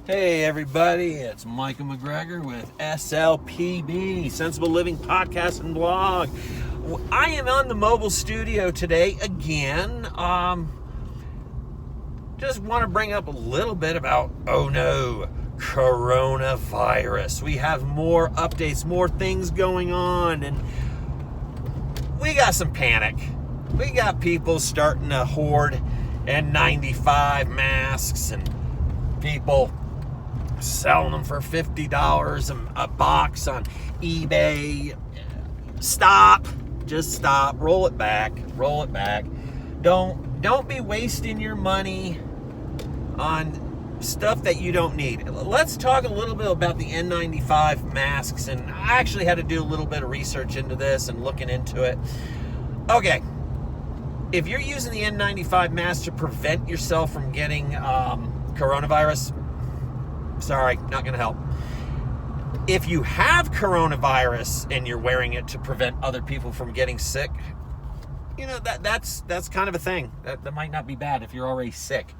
Hey everybody, it's Michael McGregor with SLPB, Sensible Living Podcast and Blog. I am on the mobile studio today again. Just want to bring up a little bit about, coronavirus. We have more updates, more things going on, and we got some panic. We got people starting to hoard N95 masks and people selling them for $50 a box on eBay. Stop. Just stop. Roll it back. Don't be wasting your money on stuff that you don't need. Let's talk a little bit about the N95 masks, and I actually had to do a little bit of research into this and looking into it. Okay, if you're using the N95 mask to prevent yourself from getting coronavirus, sorry, not going to help. If you have coronavirus and you're wearing it to prevent other people from getting sick, that's kind of a thing. That might not be bad if you're already sick.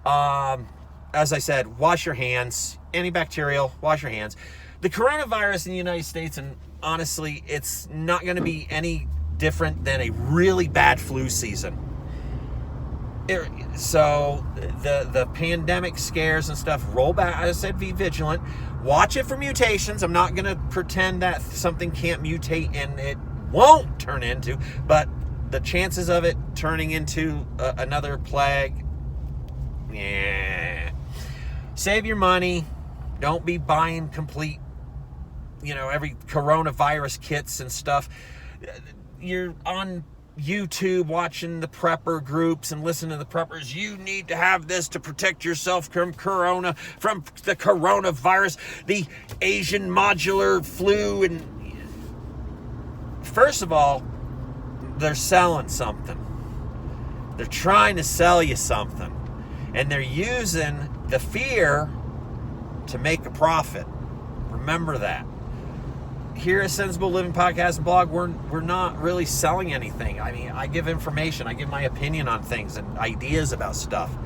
As I said, wash your hands. Antibacterial, wash your hands. The coronavirus in the United States, and honestly, it's not going to be any different than a really bad flu season. So the pandemic scares and stuff, roll back. As I said, be vigilant. Watch it for mutations. I'm not going to pretend that something can't mutate and it won't turn into, but the chances of it turning into another plague, yeah. Save your money. Don't be buying complete, every coronavirus kits and stuff. You're on YouTube watching the prepper groups and listening to the preppers. You need to have this to protect yourself from the coronavirus, the Asian modular flu. And first of all, they're selling something. They're trying to sell you something, and they're using the fear to make a profit. Remember that. Here at Sensible Living Podcast and Blog, we're not really selling anything. I mean, I give information. I give my opinion on things and ideas about stuff.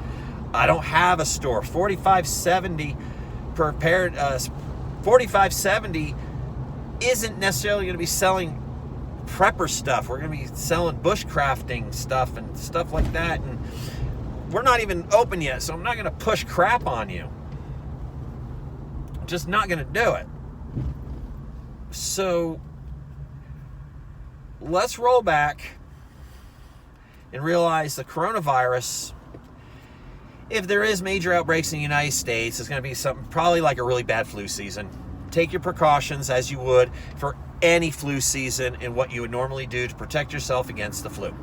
I don't have a store. 4570 isn't necessarily going to be selling prepper stuff. We're going to be selling bushcrafting stuff and stuff like that. And we're not even open yet, so I'm not going to push crap on you. I'm just not going to do it. So let's roll back and realize the coronavirus, if there is major outbreaks in the United States, it's going to be something probably like a really bad flu season. Take your precautions as you would for any flu season and what you would normally do to protect yourself against the flu.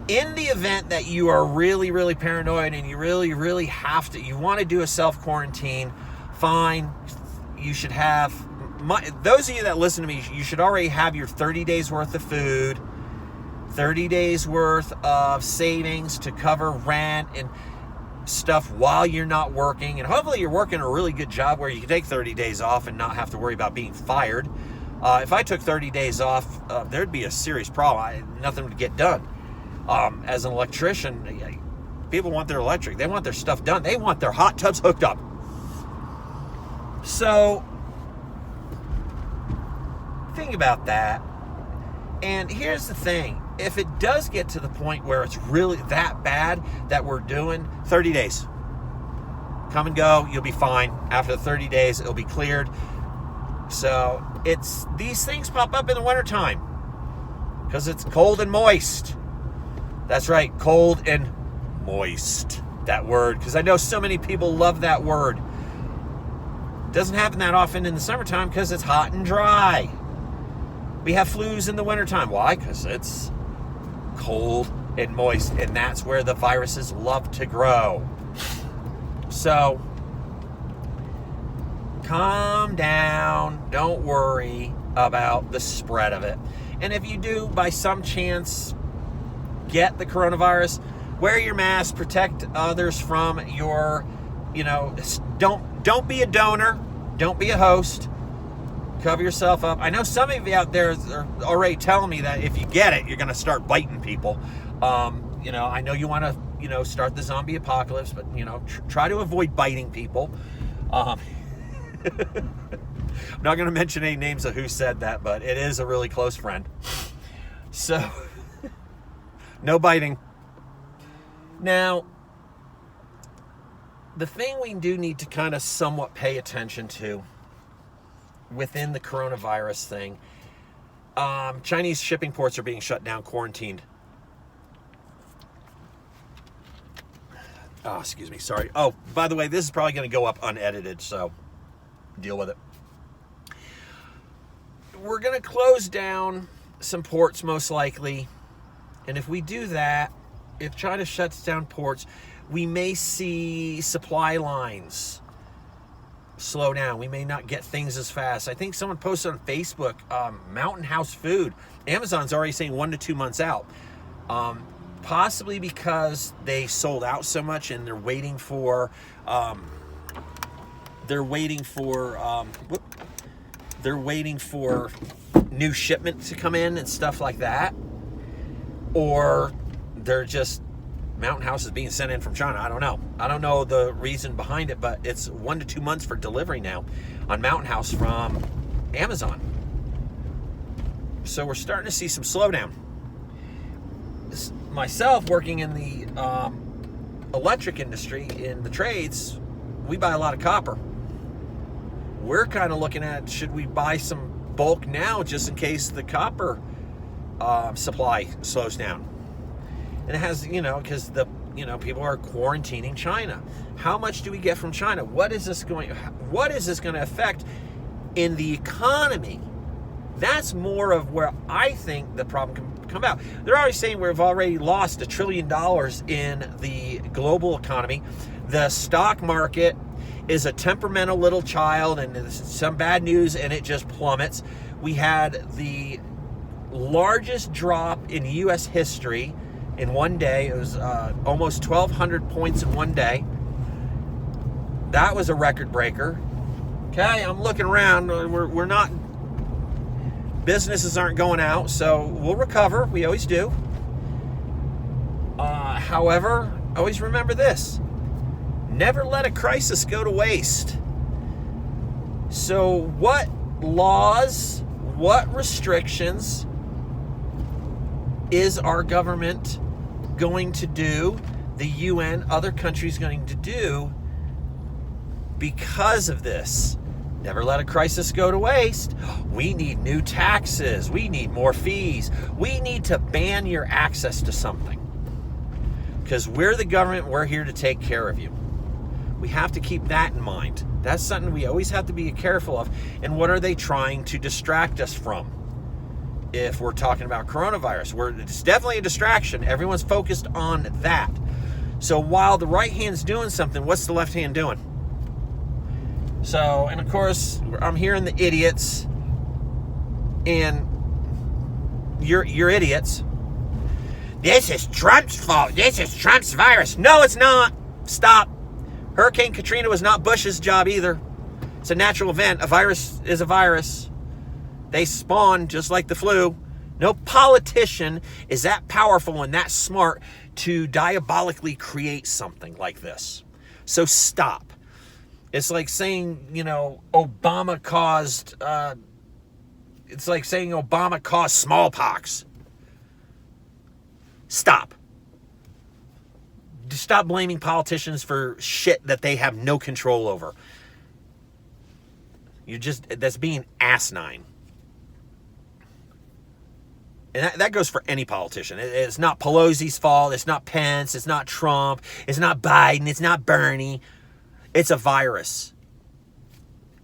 In the event that you are really, really paranoid and you really, really you want to do a self-quarantine, fine. You should have, those of you that listen to me, you should already have your 30 days worth of food, 30 days worth of savings to cover rent and stuff while you're not working. And hopefully you're working a really good job where you can take 30 days off and not have to worry about being fired. If I took 30 days off, there'd be a serious problem. Nothing would get done. As an electrician, people want their electric. They want their stuff done. They want their hot tubs hooked up. So, think about that. And here's the thing. If it does get to the point where it's really that bad that we're doing 30 days, come and go, you'll be fine. After the 30 days, it'll be cleared. So, these things pop up in the wintertime because it's cold and moist. That's right, cold and moist. That word, because I know so many people love that word. Doesn't happen that often in the summertime because it's hot and dry. We have flus in the wintertime. Why? Because it's cold and moist, and that's where the viruses love to grow. So, calm down. Don't worry about the spread of it. And if you do, by some chance, get the coronavirus, wear your mask, protect others from your, don't be a donor, don't be a host, cover yourself up. I know some of you out there are already telling me that if you get it, you're going to start biting people. I know you want to, start the zombie apocalypse, but, try to avoid biting people. I'm not going to mention any names of who said that, but it is a really close friend. So, no biting. Now, the thing we do need to kind of somewhat pay attention to within the coronavirus thing, Chinese shipping ports are being shut down, quarantined. Oh, excuse me, sorry. Oh, by the way, this is probably going to go up unedited, so deal with it. We're going to close down some ports most likely, and if we do that, if China shuts down ports, we may see supply lines slow down. We may not get things as fast. I think someone posted on Facebook, Mountain House Food. Amazon's already saying 1 to 2 months out. Possibly because they sold out so much and they're waiting for new shipment to come in and stuff like that, or they're just Mountain House is being sent in from China. I don't know the reason behind it, but it's 1 to 2 months for delivery now on Mountain House from Amazon. So we're starting to see some slowdown. Myself, working in the electric industry, in the trades, we buy a lot of copper. We're kind of looking at, should we buy some bulk now just in case the copper supply slows down? And it has, because people are quarantining China. How much do we get from China? What is this going to affect in the economy? That's more of where I think the problem can come out. They're already saying we've already lost $1 trillion in the global economy. The stock market is a temperamental little child, and there's some bad news, and it just plummets. We had the largest drop in U.S. history in one day. It was almost 1,200 points in one day. That was a record breaker. Okay, I'm looking around. We're not... Businesses aren't going out, so we'll recover. We always do. However, always remember this. Never let a crisis go to waste. So what laws, what restrictions is our government going to do, the UN, other countries going to do because of this? Never let a crisis go to waste. We need new taxes. We need more fees. We need to ban your access to something. Because we're the government, we're here to take care of you. We have to keep that in mind. That's something we always have to be careful of. And what are they trying to distract us from? If we're talking about coronavirus, it's definitely a distraction. Everyone's focused on that. So while the right hand's doing something, what's the left hand doing? So, and of course, I'm hearing the idiots, and you're idiots. This is Trump's fault. This is Trump's virus. No, it's not. Stop. Hurricane Katrina was not Bush's job either. It's a natural event. A virus is a virus. They spawn just like the flu. No politician is that powerful and that smart to diabolically create something like this. So stop. It's like saying, Obama caused smallpox. Stop. Stop blaming politicians for shit that they have no control over. That's being asinine. And that goes for any politician. It's not Pelosi's fault. It's not Pence. It's not Trump. It's not Biden. It's not Bernie. It's a virus.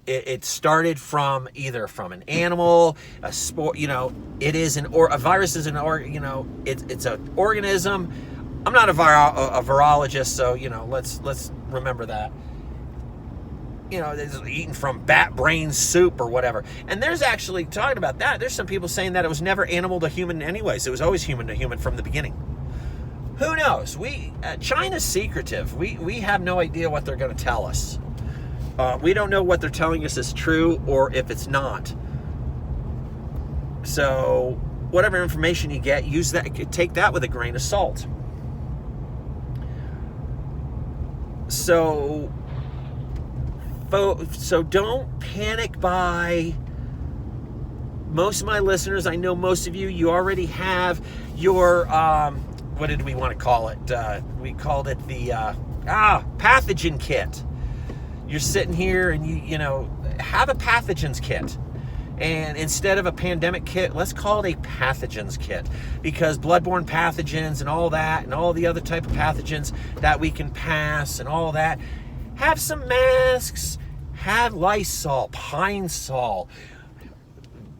It started from either from an animal, a sport. It is a virus is it's an organism. I'm not a virologist, so let's remember that. It's eaten from bat brain soup or whatever. And there's actually, talking about that, there's some people saying that it was never animal to human anyways. It was always human to human from the beginning. Who knows? China's secretive. We have no idea what they're going to tell us. We don't know what they're telling us is true or if it's not. So whatever information you get, take that with a grain of salt. So don't panic buy. Most of my listeners, I know most of you already have your, what did we want to call it? We called it the pathogen kit. You're sitting here and you have a pathogens kit. And instead of a pandemic kit, let's call it a pathogens kit, because bloodborne pathogens and all that and all the other type of pathogens that we can pass and all that. Have some masks, have Lysol, Pine Sol,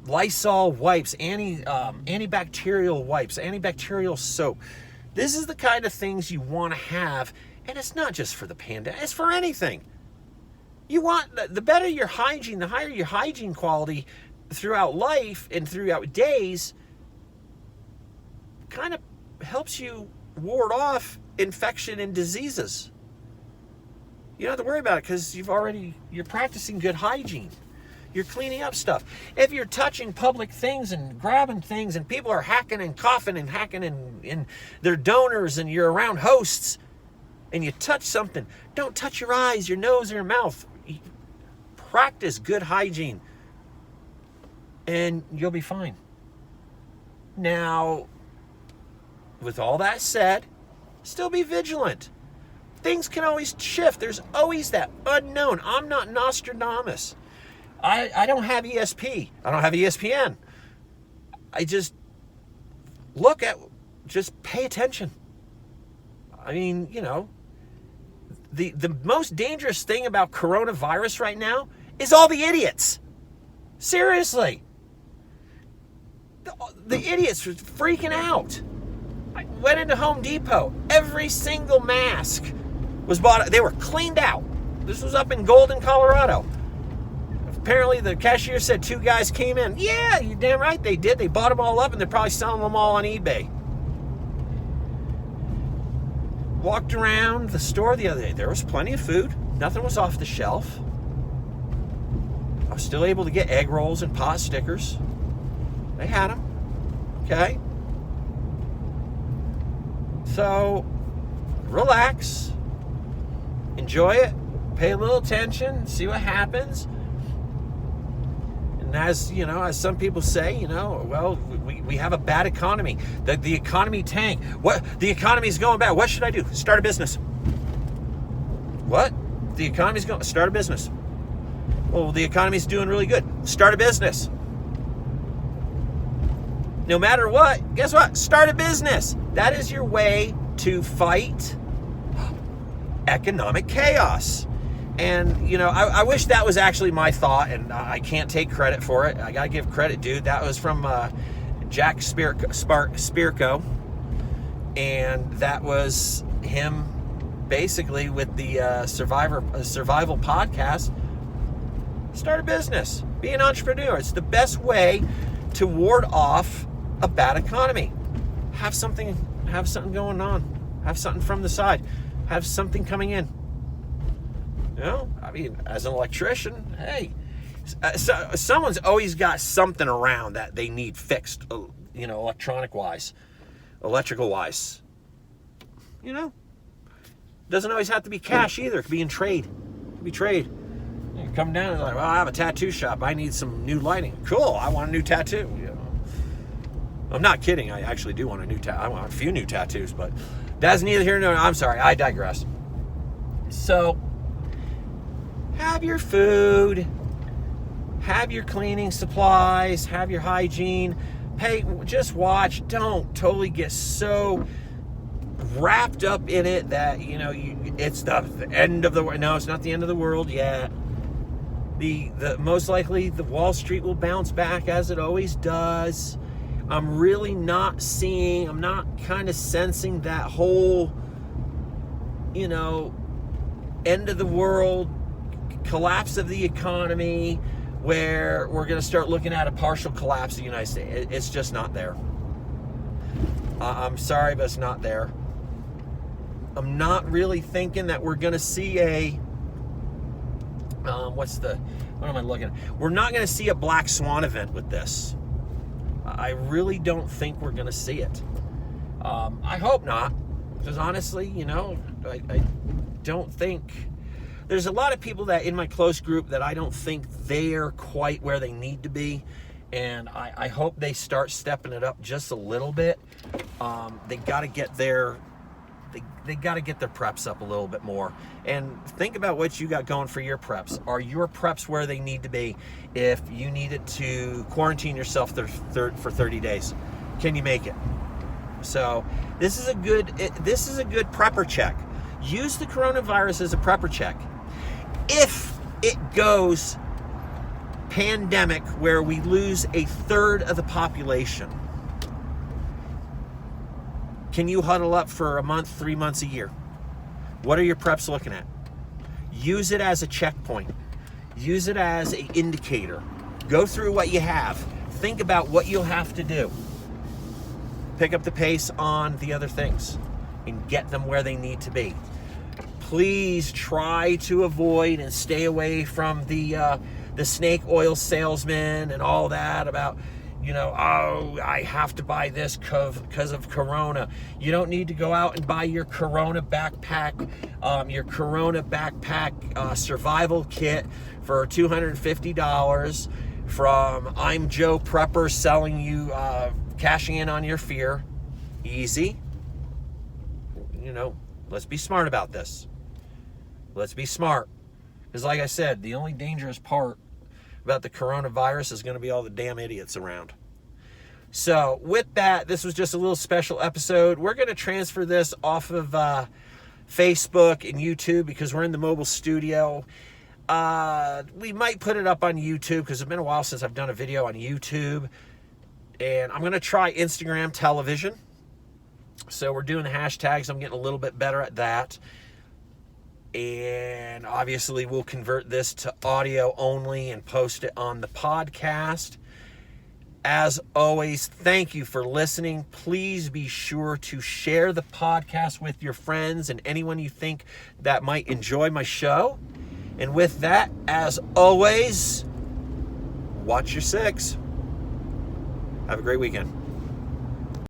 Lysol wipes, antibacterial wipes, antibacterial soap. This is the kind of things you want to have, and it's not just for the pandemic, it's for anything. You want, the better your hygiene, the higher your hygiene quality throughout life and throughout days, kind of helps you ward off infection and diseases. You don't have to worry about it because you're practicing good hygiene. You're cleaning up stuff. If you're touching public things and grabbing things and people are hacking and coughing and hacking in their donors and you're around hosts and you touch something, don't touch your eyes, your nose, or your mouth. Practice good hygiene and you'll be fine. Now, with all that said, still be vigilant. Things can always shift. There's always that unknown. I'm not Nostradamus. I don't have ESP. I don't have ESPN. I just just pay attention. I mean, the most dangerous thing about coronavirus right now is all the idiots. Seriously. The idiots were freaking out. I went into Home Depot. Every single mask was bought. They were cleaned out. This was up in Golden, Colorado. Apparently the cashier said 2 guys came in. Yeah, you're damn right they did. They bought them all up and they're probably selling them all on eBay. Walked around the store the other day. There was plenty of food. Nothing was off the shelf. I was still able to get egg rolls and pot stickers. They had them. Okay. So, relax. Enjoy it. Pay a little attention. See what happens. And as some people say, well, we have a bad economy. The economy tanked. The economy's going bad. What should I do? Start a business. What? The economy's going. Start a business. Well, the economy's doing really good. Start a business. No matter what, guess what? Start a business. That is your way to fight economic chaos. And, I wish that was actually my thought, and I can't take credit for it. I got to give credit, dude. That was from Jack Spirko, and that was him basically with the Survival podcast. Start a business. Be an entrepreneur. It's the best way to ward off a bad economy. Have something going on. Have something from the side. Have something coming in. As an electrician, hey, someone's always got something around that they need fixed, electronic-wise, electrical-wise. Doesn't always have to be cash either. It could be in trade. It could be trade. You come down and like, well, I have a tattoo shop. I need some new lighting. Cool, I want a new tattoo. I'm not kidding. I actually do want a new tattoo. I want a few new tattoos, but that's neither here nor there. I'm sorry. I digress. So, have your food, have your cleaning supplies, have your hygiene. Hey, just watch. Don't totally get so wrapped up in it that, it's the end of the world. No, it's not the end of the world yet. The most likely, the Wall Street will bounce back as it always does. I'm really not I'm not kind of sensing that whole, end of the world, collapse of the economy, where we're going to start looking at a partial collapse of the United States. It's just not there. I'm sorry, but it's not there. I'm not really thinking that we're going to see what am I looking at? We're not going to see a black swan event with this. I really don't think we're going to see it. I hope not. Because honestly, I don't think... There's a lot of people that in my close group that I don't think they're quite where they need to be. And I hope they start stepping it up just a little bit. They got to get their preps up a little bit more. And think about what you got going for your preps. Are your preps where they need to be if you needed to quarantine yourself for 30 days? Can you make it? So this is a good prepper check. Use the coronavirus as a prepper check. If it goes pandemic where we lose a third of the population, can you huddle up for a month, 3 months, a year? What are your preps looking at? Use it as a checkpoint. Use it as an indicator. Go through what you have. Think about what you'll have to do. Pick up the pace on the other things and get them where they need to be. Please try to avoid and stay away from the snake oil salesman and all that about, I have to buy this because of Corona. You don't need to go out and buy your Corona backpack, survival kit for $250 from I'm Joe Prepper selling you, cashing in on your fear. Easy. Let's be smart about this. Let's be smart. Because like I said, the only dangerous part about the coronavirus is going to be all the damn idiots around. So with that, this was just a little special episode. We're going to transfer this off of Facebook and YouTube because we're in the mobile studio. We might put it up on YouTube because it's been a while since I've done a video on YouTube. And I'm going to try Instagram television. So we're doing the hashtags. I'm getting a little bit better at that. And obviously we'll convert this to audio only and post it on the podcast. As always, thank you for listening. Please be sure to share the podcast with your friends and anyone you think that might enjoy my show. And with that, as always, watch your six. Have a great weekend.